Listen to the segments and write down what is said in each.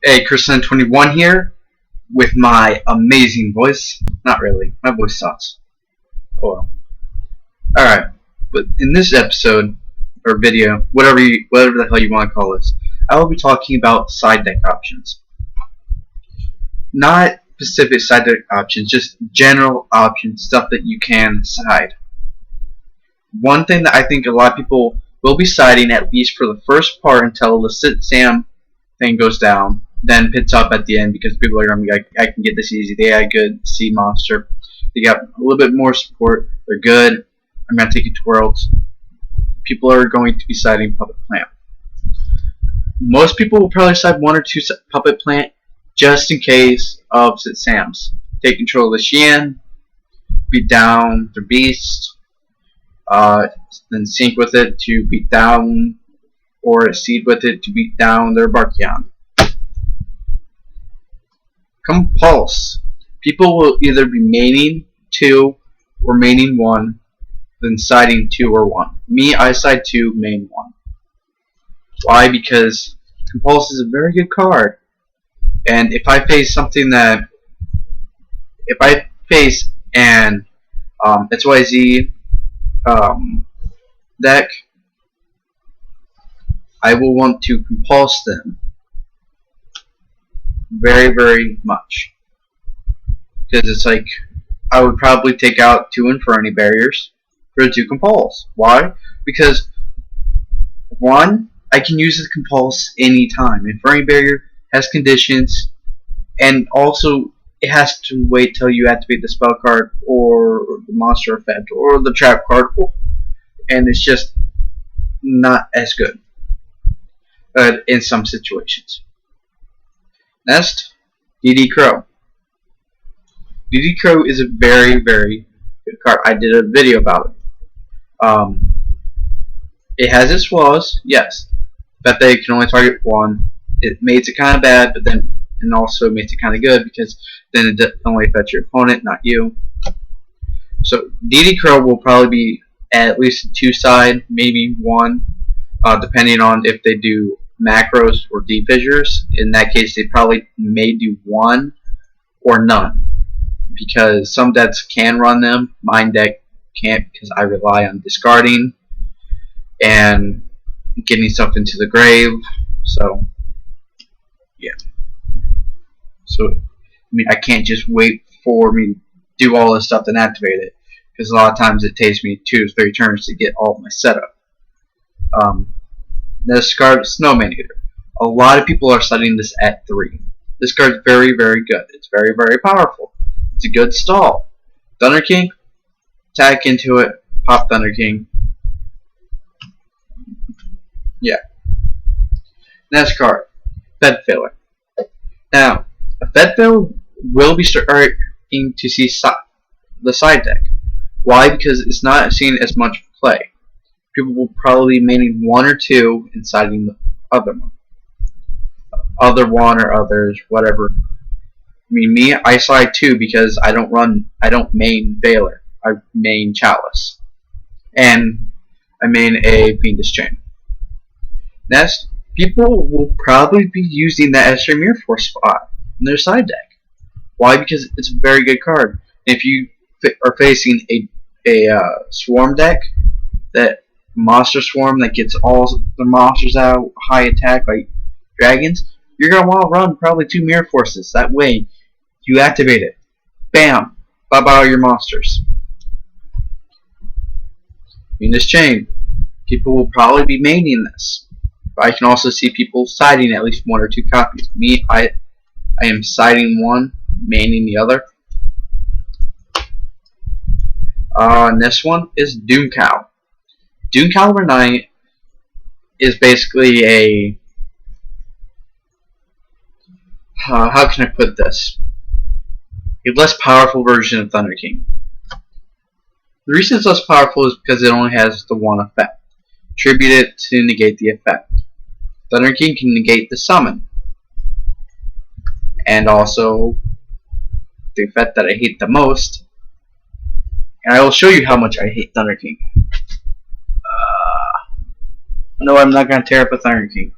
Hey, Kristen21 here with my amazing voice. Not really, my voice sucks. Oh well. Alright, but in this episode, or video, whatever the hell you want to call this, I will be talking about side deck options. Not specific side deck options, just general options, stuff that you can side. One thing that I think a lot of people will be siding, at least for the first part until the sit Sam thing goes down, then pits up at the end because people are going to be like, I can get this easy. They got a good sea monster. They got a little bit more support. They're good. I'm going to take it to Worlds. People are going to be siding Puppet Plant. Most people will probably side one or two Puppet Plant just in case of Sit Sams. Take control of the Xian, beat down their Beast, then sync with it to beat down, or seed with it to beat down their Barkion. Compulse. People will either be maining 2 or maining 1, then siding 2 or 1. Me, I side 2, main 1. Why? Because Compulse is a very good card. And if I face something that... If I face an XYZ deck, I will want to compulse them very, very much. Because it's like, I would probably take out 2 Inferni barriers for the 2 compulse. Why? Because 1, I can use the compulse anytime. Inferni barrier has conditions, and also it has to wait till you activate the spell card or the monster effect or the trap card, and it's just not as good in some situations. Next, DD Crow. DD Crow is a very, very good card. I did a video about it. It has its flaws, yes. But they can only target 1. It makes it kind of bad, but then it also makes it kind of good because then it only affects your opponent, not you. So DD Crow will probably be at least a 2 side, maybe 1, depending on if they do macros or defissures. In that case, they probably may do 1 or none, because some decks can run them. Mine deck can't because I rely on discarding and getting stuff into the grave. So yeah. So I mean, I can't just wait for me to do all this stuff and activate it, because a lot of times it takes me 2 to 3 turns to get all of my setup. This card, Snowman Eater. A lot of people are setting this at 3. This card is very, very good. It's very, very powerful. It's a good stall. Thunder King, attack into it, pop Thunder King. Yeah. Next card, Fed Filler. Now, a Fed Filler will be starting to see the side deck. Why? Because it's not seeing as much play. People will probably be maining 1 or 2 and siding the other one. Other 1 or others, whatever. I mean, me, I side 2 because I don't main Veiler. I main Chalice. And I main a Fiendish Chain. Next, people will probably be using that extra Mirror Force spot in their side deck. Why? Because it's a very good card. If you are facing a Swarm deck, that monster swarm that gets all the monsters out, high attack like dragons, you're going to want to run probably 2 Mirror Forces. That way, you activate it. Bam! Bye bye all your monsters. In this chain, people will probably be maining this. But I can also see people siding at least 1 or 2 copies. Me, I am siding 1, maining the other. And this one is Doom Cow. Doom Caliber 9 is basically a... how can I put this? A less powerful version of Thunder King. The reason it's less powerful is because it only has the 1 effect. Tribute it to negate the effect. Thunder King can negate the summon. And also the effect that I hate the most. And I will show you how much I hate Thunder King. No, I'm not going to tear up a Thunder King.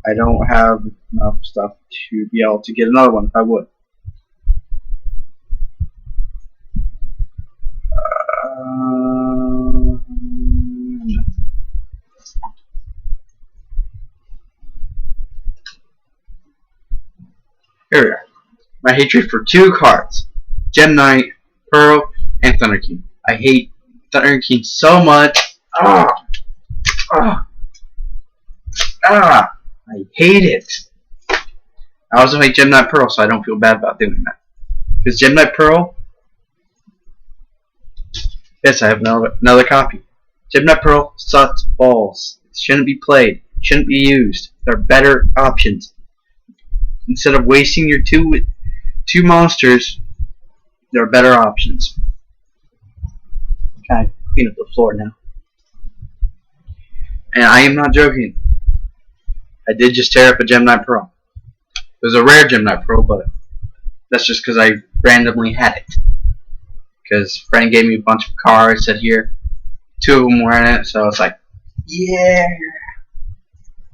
I don't have enough stuff to be able to get another one if I would. Here we are. My hatred for two cards. Gem Knight, Pearl, and Thunder King. I hate Thunder King so much. Ah! Ah! Ah! I hate it. I also hate Gem Knight Pearl, so I don't feel bad about doing that. Because Gem Knight Pearl, yes, I have another copy. Gem Knight Pearl sucks balls. It shouldn't be played. It shouldn't be used. There are better options. Instead of wasting your two monsters, there are better options. Kind of clean up the floor now. And I am not joking. I did just tear up a Gem Knight Pearl. It was a rare Gem Knight Pearl, but that's just because I randomly had it. Because a friend gave me a bunch of cards, said here, 2 of them were in it, so I was like, yeah.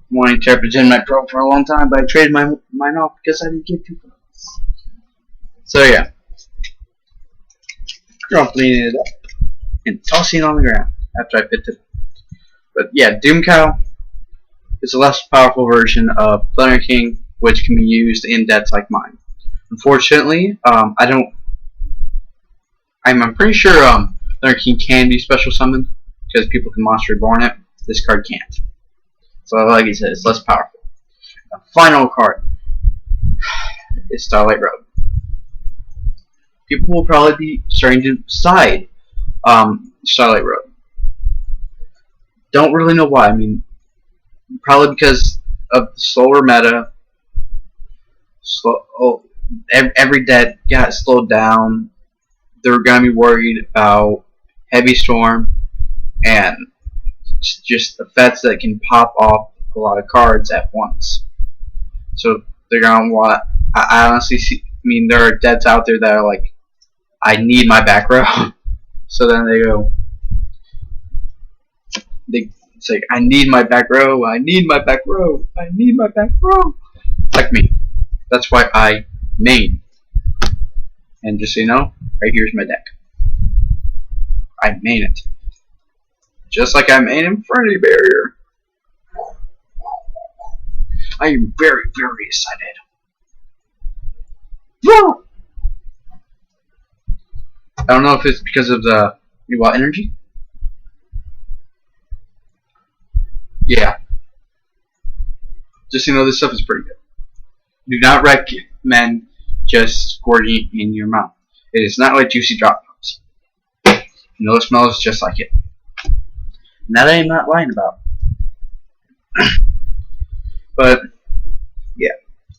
I wanted to tear up a Gem Knight Pearl for a long time, but I traded mine off because I didn't get 2 cards. So yeah. Cleaning it up and tossing it on the ground after I picked it up. But yeah, Doom Cow is a less powerful version of Thunder King, which can be used in decks like mine. Unfortunately, I'm pretty sure Thunder King can be special summoned because people can Monster Reborn it. This card can't. So like I said, it's less powerful. The final card is Starlight Road. People will probably be starting to side Starlight Road. Don't really know why. I mean, probably because of the slower meta. Every deck got slowed down. They're gonna be worried about Heavy Storm and just effects that can pop off a lot of cards at once. So they're gonna want. I honestly see. I mean, there are decks out there that are like, I need my back row. So then they go. They say, I need my back row. I need my back row. I need my back row. Like me. That's why I main. And just so you know, right here's my deck. I main it. Just like I main Infinity Barrier. I am very, very excited. Woo! I don't know if it's because of the raw energy. Yeah. Just so you know, this stuff is pretty good. Do not recommend just squirting in your mouth. It is not like juicy drop pops. You know, it smells just like it. And that I am not lying about. But yeah,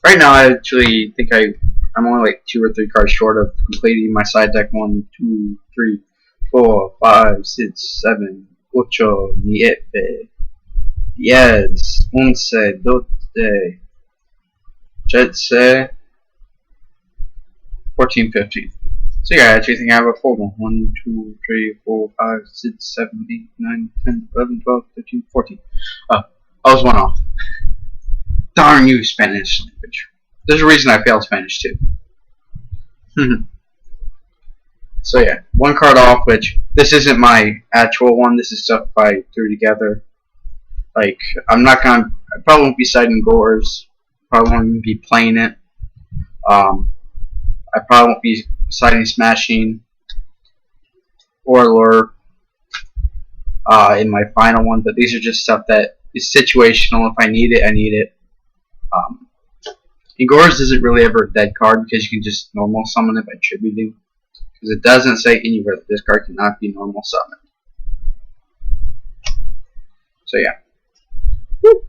right now I actually think I'm only like 2 or 3 cards short of completing my side deck. 1, 2, 3, 4, 5, 6, 7, 8, 9, 10, 11, 12, 13, 14, 15. So yeah, I actually think I have a full one. 1, 2, 3, 4, 5, 6, 7, 8, 9, 10, 11, 12, 13, 14. I was one off. Darn you, Spanish language. There's a reason I failed Spanish too. So yeah, 1 card off, which this isn't my actual one. This is stuff I threw together. Like, I probably won't be citing Gores. Probably won't even be playing it. I probably won't be citing Smashing or Lure in my final one, but these are just stuff that is situational. If I need it, I need it. Gores isn't really ever a dead card because you can just normal summon it by tributing. Because it doesn't say anywhere that this card cannot be normal summoned. So yeah. Woo.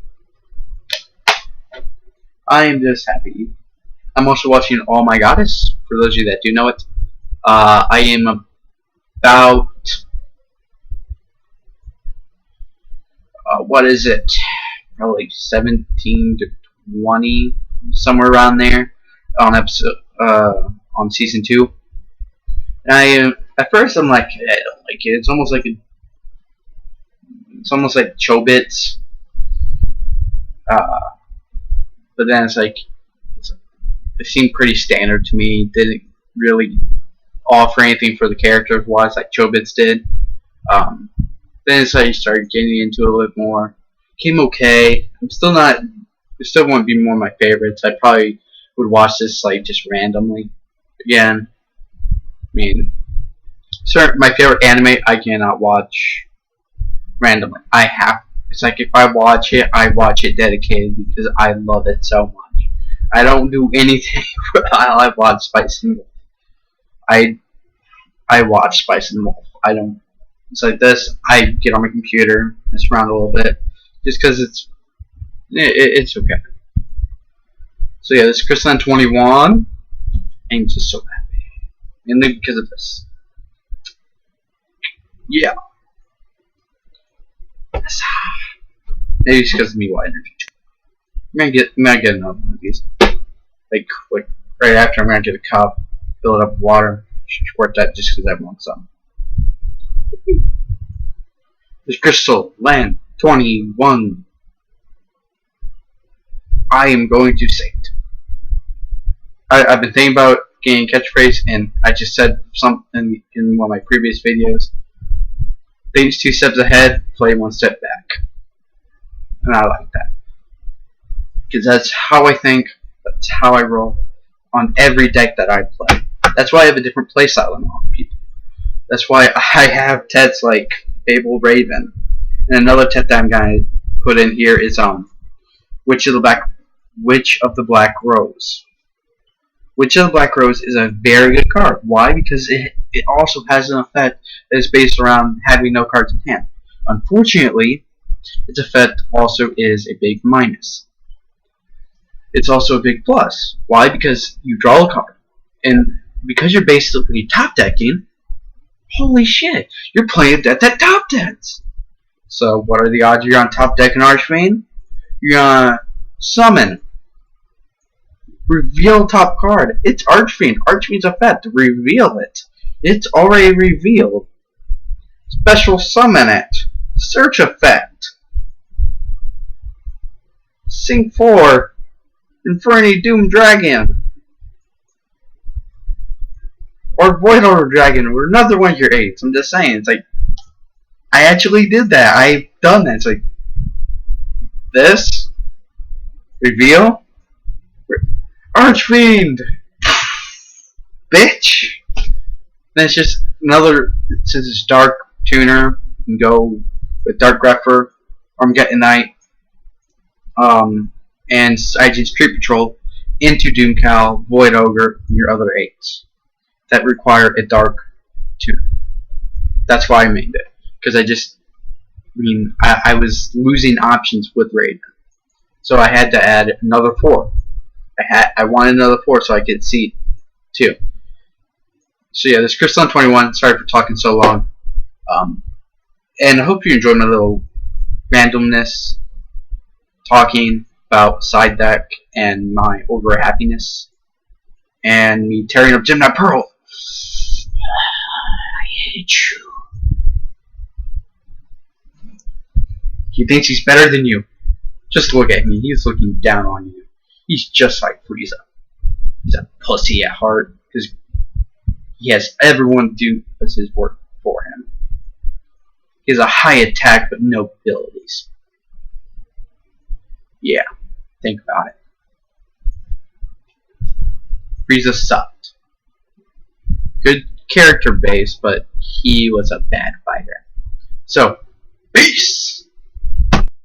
I am just happy. I'm also watching All My Goddess, for those of you that do know it. I am about, what is it? Probably 17 to 20, somewhere around there, on on season 2. And at first I'm like, I don't like it. It's almost like Chobits. but then it seemed pretty standard to me. Didn't really offer anything for the characters wise like Chobits did. Then it's like I started getting into it a little bit more. Came okay. I'm still not. It still won't be one of my favorites. I probably would watch this like just randomly. Again, I mean, my favorite anime I cannot watch randomly. I have. It's like if I watch it dedicated because I love it so much. I don't do anything while I watch Spice and Wolf. I watch Spice and Wolf. I don't. It's like this. I get on my computer, mess around a little bit, just because it's okay. So yeah, this is Crystalline 21. I'm just so happy, and then because of this. Yeah. Maybe it's because of me, energy. I'm gonna get another one of these. Like right after, I'm gonna get a cup, fill it up with water, squirt that just because I want some. This Crystal Land 21. I am going to say it. I've been thinking about getting a catchphrase, and I just said something in one of my previous videos. Think 2 steps ahead, play 1 step back. And I like that. Because that's how I think, that's how I roll on every deck that I play. That's why I have a different playstyle than all people. That's why I have Teds like Fable Raven. And another Ted that I'm going to put in here is Witch of the Black Rose. Witch of the Black Rose is a very good card. Why? Because it also has an effect that is based around having no cards in hand. Unfortunately, its effect also is a big minus. It's also a big plus. Why? Because you draw a card. And because you're basically top decking, holy shit, you're playing a deck that top decks. So what are the odds you're on top deck in Archfiend? You're gonna summon. Reveal top card. It's Archfiend. Archfiend's effect. Reveal it. It's already revealed. Special summon it. Search effect. Sync 4. Inferni Doom Dragon. Or Void Order Dragon. Or another one of your 8s. I'm just saying. It's like, I actually did that. I've done that. It's like, this. Reveal. Archfiend! Bitch! Then it's just another, since it's Dark Tuner, you can go with Dark Grepher, Armageddon Knight, and IG Street Patrol into Doomcal, Void Ogre, and your other 8s that require a Dark Tuner. That's why I made it. Because I was losing options with Raiden. So I had to add another 4. I wanted another 4 so I could see 2. So yeah, this is Crystalline 21. Sorry for talking so long. And I hope you enjoyed my little randomness talking about side deck and my over happiness and me tearing up Gemini Pearl. I hate you. He thinks he's better than you. Just look at me. He's looking down on you. He's just like Frieza. He's a pussy at heart because he has everyone do his work for him. He has a high attack but no abilities. Yeah, think about it. Frieza sucked. Good character base, but he was a bad fighter. So, peace!